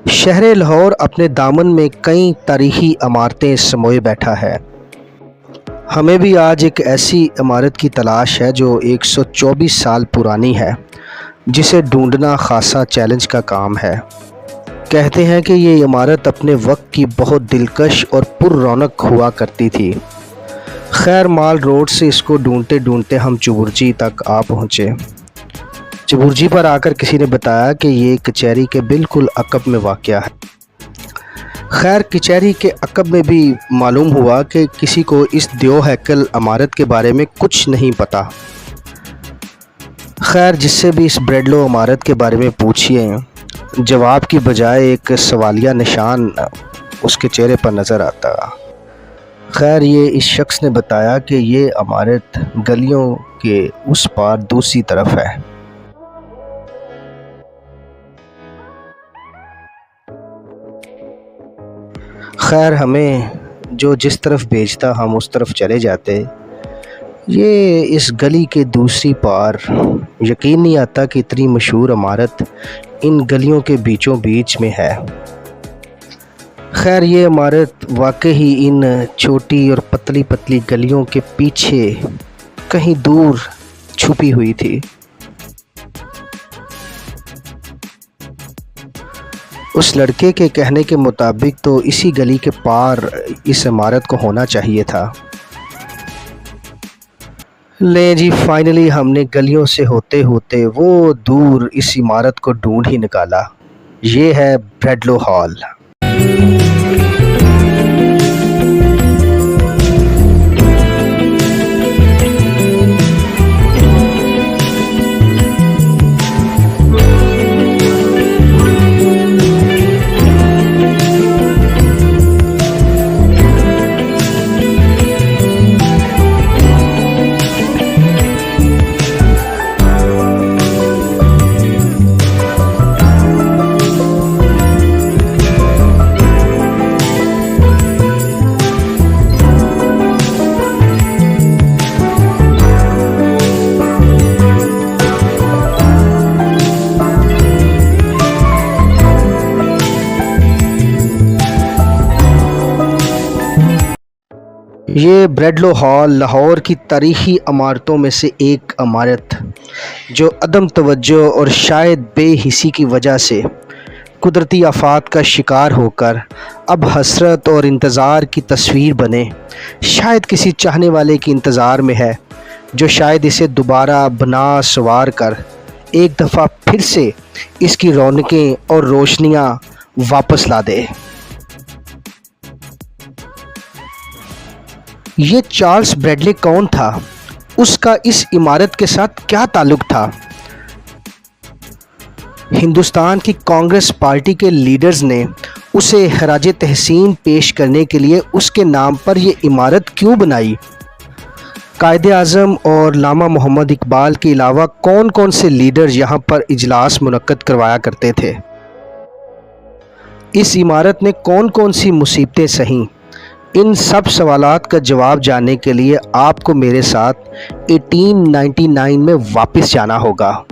शहर लाहौर अपने दामन में कई तारीखी इमारतें समोए बैठा है। हमें भी आज एक ऐसी इमारत की तलाश है जो 124 साल पुरानी है, जिसे ढूंढना खासा चैलेंज का काम है। कहते हैं कि ये इमारत अपने वक्त की बहुत दिलकश और पुररौनक हुआ करती थी। खैर माल रोड से इसको ढूंढते ढूंढते हम चुबुर्जी तक आ पहुँचे। चुबुर्जी पर आकर किसी ने बताया कि ये कचहरी के बिल्कुल अकब में वाक़या है। खैर कचहरी के अकब में भी मालूम हुआ कि किसी को इस देव हैकल इमारत के बारे में कुछ नहीं पता। खैर जिससे भी इस ब्रेडलो इमारत के बारे में पूछिए, जवाब की बजाय एक सवालिया निशान उसके चेहरे पर नज़र आता। खैर ये इस शख्स ने बताया कि ये इमारत गलियों के उस पार दूसरी तरफ है। खैर हमें जो जिस तरफ भेजता हम उस तरफ चले जाते। ये इस गली के दूसरी पार यकीन नहीं आता कि इतनी मशहूर इमारत इन गलियों के बीचों बीच में है। खैर ये इमारत वाकई ही इन छोटी और पतली पतली गलियों के पीछे कहीं दूर छुपी हुई थी। उस लड़के के कहने के मुताबिक तो इसी गली के पार इस इमारत को होना चाहिए था। ले जी फाइनली हमने गलियों से होते होते वो दूर इस इमारत को ढूंढ ही निकाला। ये है ब्रेडलो हॉल। ये ब्रेडलो हॉल लाहौर की तारीखी इमारतों में से एक इमारत, जो अदम तवज्जो और शायद बेहिसी की वजह से कुदरती आफात का शिकार होकर अब हसरत और इंतज़ार की तस्वीर बने, शायद किसी चाहने वाले के इंतज़ार में है, जो शायद इसे दोबारा बना संवार कर एक दफ़ा फिर से इसकी रौनकें और रोशनियाँ वापस ला दे। ये चार्ल्स ब्रैडले कौन था? उसका इस इमारत के साथ क्या ताल्लुक़ था? हिंदुस्तान की कांग्रेस पार्टी के लीडर्स ने उसे खराज तहसीन पेश करने के लिए उसके नाम पर ये इमारत क्यों बनाई? कायदे आज़म और लामा मोहम्मद इकबाल के अलावा कौन कौन से लीडर यहाँ पर इजलास मुनक्कद करवाया करते थे? इस इमारत ने कौन कौन सी मुसीबतें सहीं? इन सब सवालात का जवाब जानने के लिए आपको मेरे साथ 1899 में वापस जाना होगा।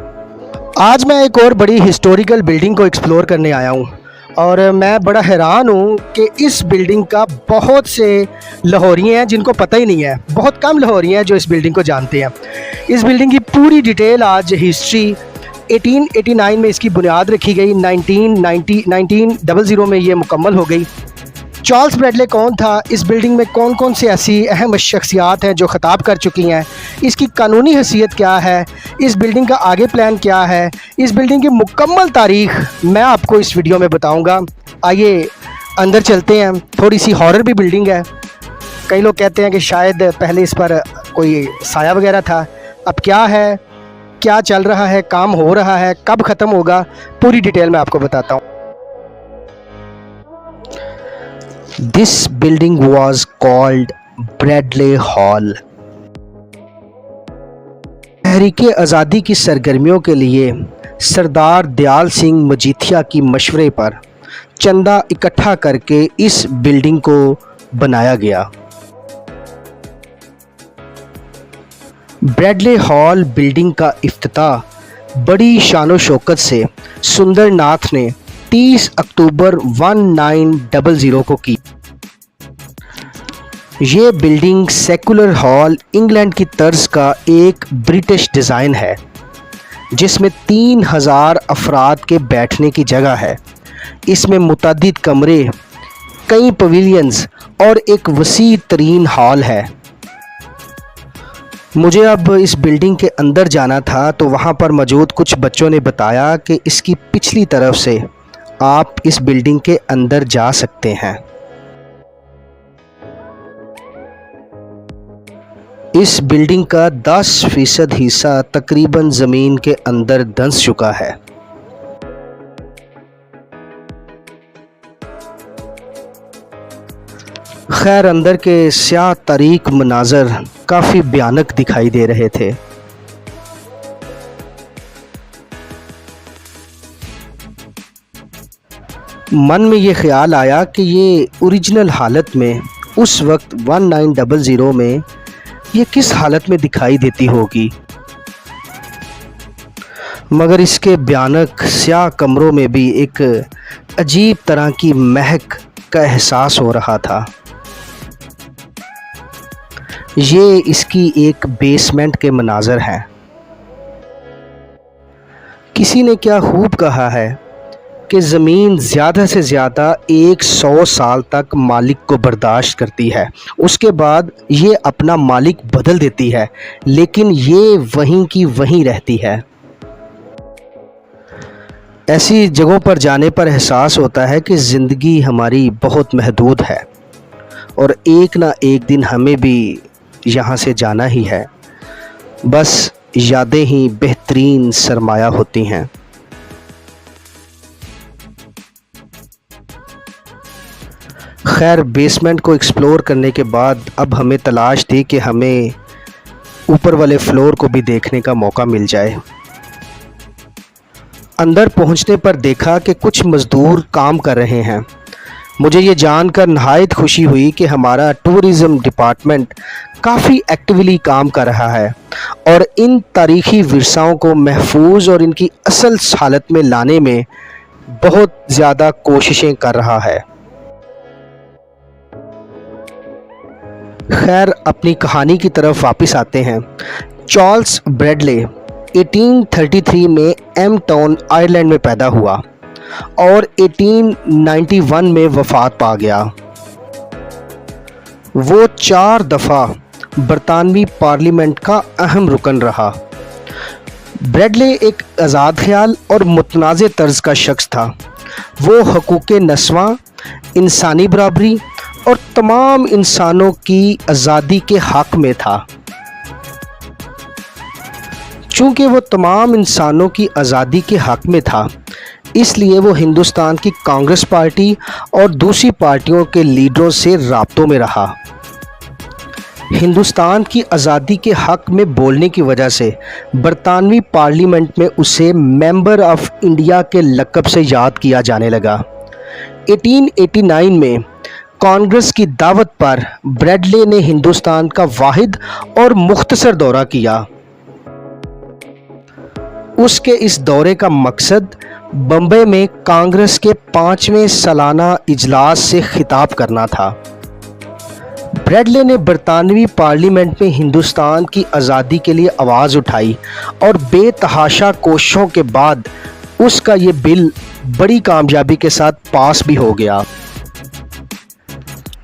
आज मैं एक और बड़ी हिस्टोरिकल बिल्डिंग को एक्सप्लोर करने आया हूँ और मैं बड़ा हैरान हूँ कि इस बिल्डिंग का बहुत से लाहौरी हैं जिनको पता ही नहीं है। बहुत कम लाहौरी हैं जो इस बिल्डिंग को जानते हैं। इस बिल्डिंग की पूरी डिटेल आज हिस्ट्री 1889 में इसकी बुनियाद रखी गई, 1900 में ये मुकम्मल हो गई। चार्ल्स ब्रैडले कौन था? इस बिल्डिंग में कौन कौन सी ऐसी अहम शख्सियात हैं जो ख़ताब कर चुकी हैं? इसकी कानूनी हैसियत क्या है? इस बिल्डिंग का आगे प्लान क्या है? इस बिल्डिंग की मुकम्मल तारीख़ मैं आपको इस वीडियो में बताऊंगा। आइए अंदर चलते हैं। थोड़ी सी हॉरर भी बिल्डिंग है। कई लोग कहते हैं कि शायद पहले इस पर कोई साया वगैरह था। अब क्या है, क्या चल रहा है, काम हो रहा है, कब ख़त्म होगा, पूरी डिटेल मैं आपको बताता हूँ। This building was called Bradley Hall। Tehreek-e आज़ादी की सरगर्मियों के लिए सरदार दयाल सिंह मजीठिया की मशवरे पर चंदा इकट्ठा करके इस बिल्डिंग को बनाया गया। ब्रैडले हॉल बिल्डिंग का इफ्तिताह बड़ी शानो शौकत से सुंदर नाथ ने 30 अक्टूबर 1900 को की। ये बिल्डिंग सेकुलर हॉल इंग्लैंड की तर्ज का एक ब्रिटिश डिज़ाइन है जिसमें 3000 अफराद के बैठने की जगह है। इसमें मुतअद्दिद कमरे, कई पवेलियंस और एक वसी तरीन हॉल है। मुझे अब इस बिल्डिंग के अंदर जाना था तो वहाँ पर मौजूद कुछ बच्चों ने बताया कि इसकी पिछली तरफ से आप इस बिल्डिंग के अंदर जा सकते हैं। इस बिल्डिंग का 10% हिस्सा तकरीबन ज़मीन के अंदर धंस चुका है। खैर, अंदर के स्याह तारीक मनाज़र काफ़ी भयानक दिखाई दे रहे थे। मन में ये ख्याल आया कि ये ओरिजिनल हालत में उस वक्त 1900 में ये किस हालत में दिखाई देती होगी, मगर इसके भयानक स्याह कमरों में भी एक अजीब तरह की महक का एहसास हो रहा था। ये इसकी एक बेसमेंट के मनाज़र हैं। किसी ने क्या खूब कहा है कि ज़मीन ज़्यादा से ज़्यादा 100 साल तक मालिक को बर्दाश्त करती है, उसके बाद ये अपना मालिक बदल देती है, लेकिन ये वहीं की वहीं रहती है। ऐसी जगहों पर जाने पर एहसास होता है कि ज़िंदगी हमारी बहुत महदूद है और एक ना एक दिन हमें भी यहाँ से जाना ही है। बस यादें ही बेहतरीन सरमाया होती हैं। खैर, बेसमेंट को एक्सप्लोर करने के बाद अब हमें तलाश थी कि हमें ऊपर वाले फ्लोर को भी देखने का मौका मिल जाए। अंदर पहुंचने पर देखा कि कुछ मज़दूर काम कर रहे हैं। मुझे ये जानकर नहायत खुशी हुई कि हमारा टूरिज़म डिपार्टमेंट काफ़ी एक्टिवली काम कर रहा है और इन तारीख़ी विरसाओं को महफूज और इनकी असल हालत में लाने में बहुत ज़्यादा कोशिशें कर रहा है। खैर, अपनी कहानी की तरफ वापस आते हैं। चार्ल्स ब्रैडले 1833 में एम टाउन आयरलैंड में पैदा हुआ और 1891 में वफ़ात पा गया। वो 4 दफ़ा बरतानवी पार्लियामेंट का अहम रुकन रहा। ब्रैडले एक आज़ाद ख्याल और मुतनाज़े तर्ज का शख्स था। वो हकूक़े नस्वां, इंसानी बराबरी और तमाम इंसानों की आज़ादी के हक़ में था। चूँकि वो तमाम इंसानों की आज़ादी के हक़ में था, इसलिए वो हिंदुस्तान की कांग्रेस पार्टी और दूसरी पार्टियों के लीडरों से राब्तों में रहा। हिंदुस्तान की आज़ादी के हक़ में बोलने की वजह से बरतानवी पार्लियामेंट में उसे मेंबर ऑफ इंडिया के लक़ब से याद किया जाने लगा। 1889 में कांग्रेस की दावत पर ब्रैडले ने हिंदुस्तान का वाहिद और मुख्तसर दौरा किया। उसके इस दौरे का मकसद बम्बई में कांग्रेस के 5वें सालाना इजलास से खिताब करना था। ब्रैडले ने बरतानवी पार्लियामेंट में हिंदुस्तान की आज़ादी के लिए आवाज़ उठाई और बेतहाशा कोशिशों के बाद उसका ये बिल बड़ी कामयाबी के साथ पास भी हो गया।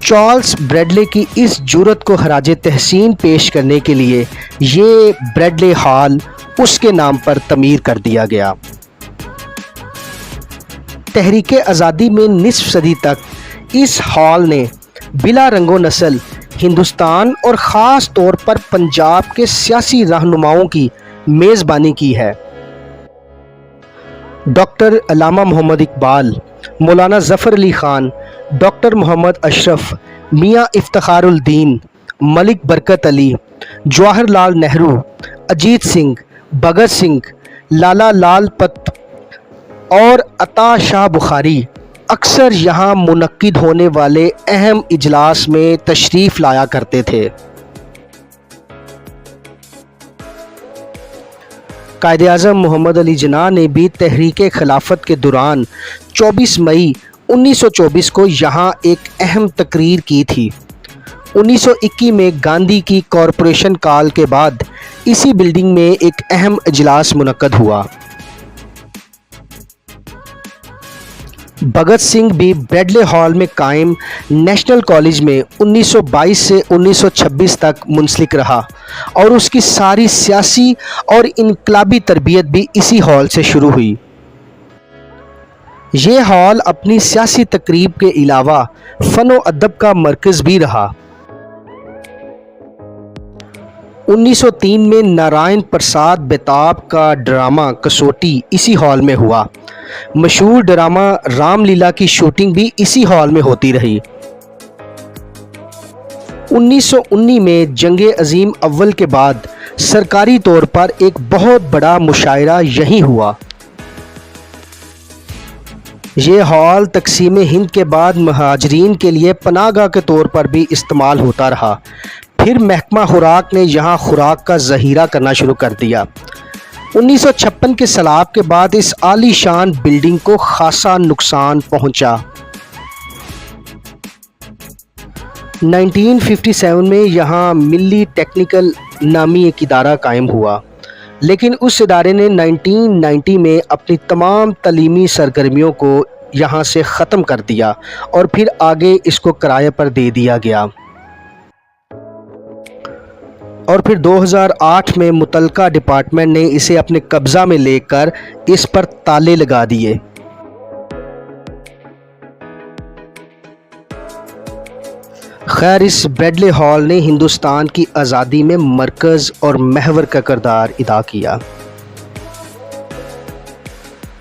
चार्ल्स ब्रैडले की इस जुर्रत को खराजे तहसीन पेश करने के लिए ये ब्रैडले हॉल उसके नाम पर तमीर कर दिया गया। तहरीके आज़ादी में निस्फ सदी तक इस हॉल ने बिला रंगो नस्ल हिंदुस्तान और ख़ास तौर पर पंजाब के सियासी रहनुमाओं की मेज़बानी की है। डॉक्टर अल्लामा मोहम्मद इकबाल, मौलाना ज़फ़र अली ख़ान, डॉक्टर मोहम्मद अशरफ, मियाँ इफ्तिखारुल दीन, मलिक बरकत अली, जवाहरलाल नेहरू, अजीत सिंह, भगत सिंह, लाला लाजपत और अता शाह बुखारी अक्सर यहाँ मुनक्किद होने वाले अहम इजलास में तशरीफ़ लाया करते थे। कायद-ए-आज़म मोहम्मद अली जिन्ना ने भी तहरीक खिलाफत के दौरान 24 मई 1924 को यहाँ एक अहम तकरीर की थी। 1921 में गांधी की कॉरपोरेशन काल के बाद इसी बिल्डिंग में एक अहम इजलास मुनक्कद हुआ। भगत सिंह भी ब्रैडले हॉल में कायम नेशनल कॉलेज में 1922 से 1926 तक मुंसलिक रहा और उसकी सारी सियासी और इनकलाबी तरबियत भी इसी हॉल से शुरू हुई। ये हॉल अपनी सियासी तकरीब के अलावा फ़न व अदब का मरकज़ भी रहा। 1903 में नारायण प्रसाद बेताब का ड्रामा कसौटी इसी हॉल में हुआ। मशहूर ड्रामा रामलीला की शूटिंग भी इसी हॉल में होती रही। 1919 में जंगे अजीम अव्वल के बाद सरकारी तौर पर एक बहुत बड़ा मुशायरा यहीं हुआ। ये हॉल तकसीम हिंद के बाद महाजरीन के लिए पनाहगाह के तौर पर भी इस्तेमाल होता रहा। फिर महकमा खुराक ने यहाँ खुराक का ज़हीरा करना शुरू कर दिया। 1956 के सैलाब के बाद इस आलीशान बिल्डिंग को खासा नुकसान पहुंचा। 1957 में यहाँ मिली टेक्निकल नामी एक इदारा कायम हुआ, लेकिन उस इदारे ने 1990 में अपनी तमाम तलीमी सरगर्मियों को यहाँ से ख़त्म कर दिया और फिर आगे इसको किराए पर दे दिया गया। और फिर 2008 में मुतलका डिपार्टमेंट ने इसे अपने कब्ज़ा में लेकर इस पर ताले लगा दिए। खैर, इस ब्रैडले हॉल ने हिंदुस्तान की आज़ादी में मरकज़ और महवर का किरदार अदा किया।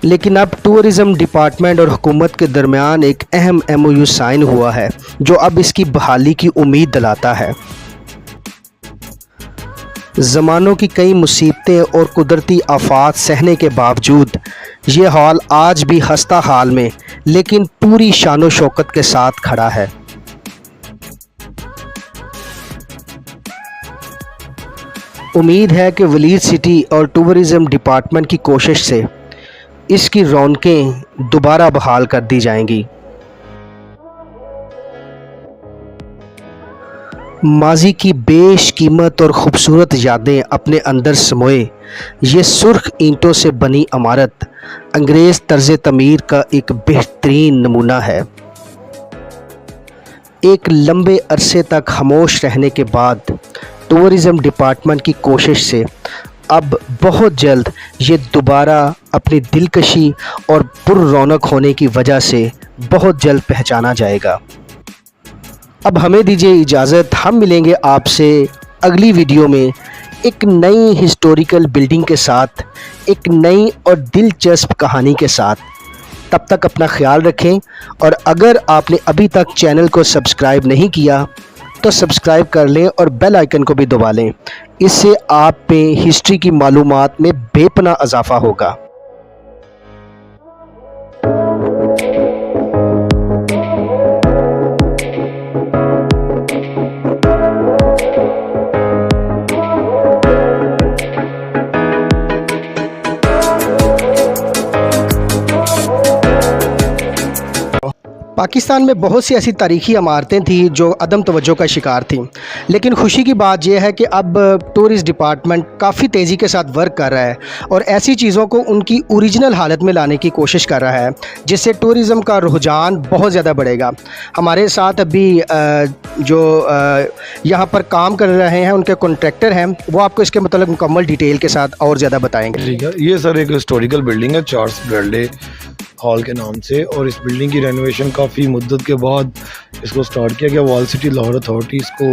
लेकिन अब टूरिज़म डिपार्टमेंट और हुकूमत के दरमियान एक अहम MOU साइन हुआ है, जो अब इसकी बहाली की उम्मीद दिलाता है। ज़मानों की कई मुसीबतें और कुदरती आफात सहने के बावजूद ये हॉल आज भी खस्ता हाल में लेकिन पूरी शान व शौकत के साथ खड़ा है। उम्मीद है कि वलीद सिटी और टूरिज़म डिपार्टमेंट की कोशिश से इसकी रौनकें दोबारा बहाल कर दी जाएंगी। माजी की बेशकीमत और ख़ूबसूरत यादें अपने अंदर समोए ये सुर्ख ईंटों से बनी इमारत अंग्रेज़ तर्ज़ तमीर का एक बेहतरीन नमूना है। एक लंबे अरसे तक खामोश रहने के बाद टूरिज़म डिपार्टमेंट की कोशिश से अब बहुत जल्द ये दोबारा अपनी दिलकशी और पुररौनक होने की वजह से बहुत जल्द पहचाना जाएगा। अब हमें दीजिए इजाज़त, हम मिलेंगे आपसे अगली वीडियो में एक नई हिस्टोरिकल बिल्डिंग के साथ, एक नई और दिलचस्प कहानी के साथ। तब तक अपना ख्याल रखें और अगर आपने अभी तक चैनल को सब्सक्राइब नहीं किया तो सब्सक्राइब कर लें और बेल आइकन को भी दबा लें। इससे आप में हिस्ट्री की मालूमात में बेपनाह इजाफा होगा। पाकिस्तान में बहुत सी ऐसी तारीख़ी इमारतें थी जो अदम तवज्जो का शिकार थी, लेकिन खुशी की बात यह है कि अब टूरिस्ट डिपार्टमेंट काफ़ी तेज़ी के साथ वर्क कर रहा है और ऐसी चीज़ों को उनकी ओरिजिनल हालत में लाने की कोशिश कर रहा है, जिससे टूरिज़म का रुझान बहुत ज़्यादा बढ़ेगा। हमारे साथ अभी जो यहाँ पर काम कर रहे हैं उनके कॉन्ट्रैक्टर हैं, वो आपको इसके मतलब मुकम्मल डिटेल के साथ और ज़्यादा बताएँगे। ठीक है, ये सर एक हिस्टोरिकल बिल्डिंग है चार्ल्स ब्रैडले हॉल के नाम से, और इस बिल्डिंग की रेनोवेशन काफ़ी मुद्दत के बाद इसको स्टार्ट किया गया। वॉल सिटी लाहौर अथॉरिटी इसको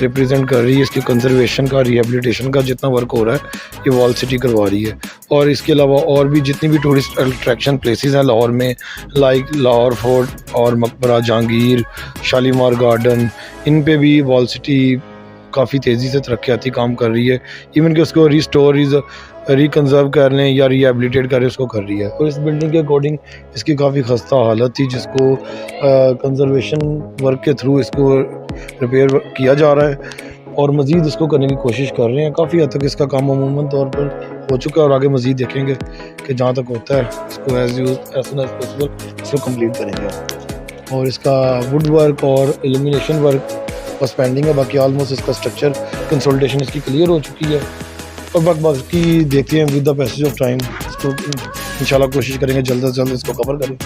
रिप्रेजेंट कर रही है। इसकी कंजर्वेशन का, रिहेबिलिटेशन का जितना वर्क हो रहा है ये वॉल सिटी करवा रही है। और इसके अलावा और भी जितनी भी टूरिस्ट अट्रैक्शन प्लेसेस हैं लाहौर में, लाइक लाहौर फोर्ट और मकबरा जहांगीर, शालीमार गार्डन, इन पे भी वॉल सिटी काफ़ी तेज़ी से तरक्याती काम कर रही है। इवन कि उसको रिकन्जर्व कर लें या रिहेबिलिटेट करें, उसको कर रही है। और इस बिल्डिंग के अकॉर्डिंग इसकी काफ़ी खस्ता हालत थी, जिसको कंजर्वेशन वर्क के थ्रू इसको रिपेयर किया जा रहा है। और मज़ीद इसको करने की कोशिश कर रहे हैं। काफ़ी हद तक इसका काम अमूमन तौर पर हो चुका है और आगे मज़ीद देखेंगे कि जहाँ तक होता है इसको एज सुन एज पॉसिबल इसको कंप्लीट करेंगे। और इसका वुड वर्क और एल्यूमिनेशन वर्क बस पेंडिंग है, बाकी ऑलमोस्ट इसका स्ट्रक्चर कंसोलिडेशन इसकी क्लियर हो चुकी है। और बाकी देखते हैं with the passage of time इसको इंशाल्लाह कोशिश करेंगे जल्द से जल्द इसको कवर करें।